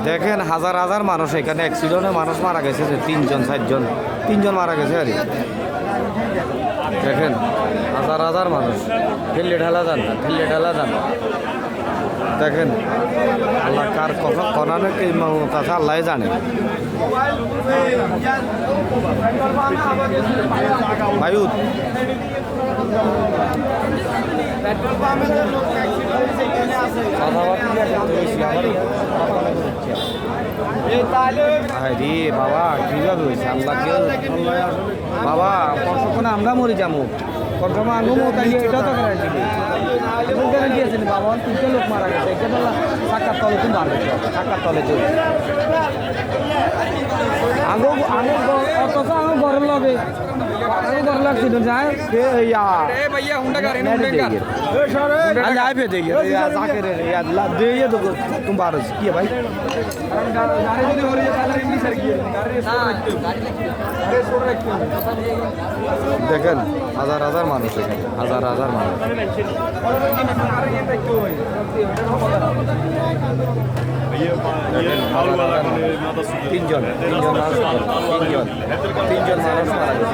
দেখেন হাজার হাজার মানুষ এখানে অ্যাক্সিডেন্টে মানুষ মারা গেছে যে তিনজন মারা গেছে আর কি। দেখেন হাজার হাজার মানুষ ঠেলে ঢালা যান না দেখেন আল্লাহ কার কথা কনানে কথা আল্লাহ জানে। বায়ু আরে বাবা কীভাবে হয়েছে আল্লাহ বাবা কতক্ষণে আমরা মরে যাবো কতক্ষণ আনু তাই এটাও তো গ্যারান্টি দিয়েছেন বাবা তিনটে লোক মারা গেছে এখানে চাকার তলে কিন্তু চাকার তলে চলছে অথচ আমার ঘরের লগে ঘর লাগছিল যায় কি ভাই দেখেন হাজার হাজার মানুষ এখানে হাজার হাজার মানুষ তিনজন মানুষ মারা গেছে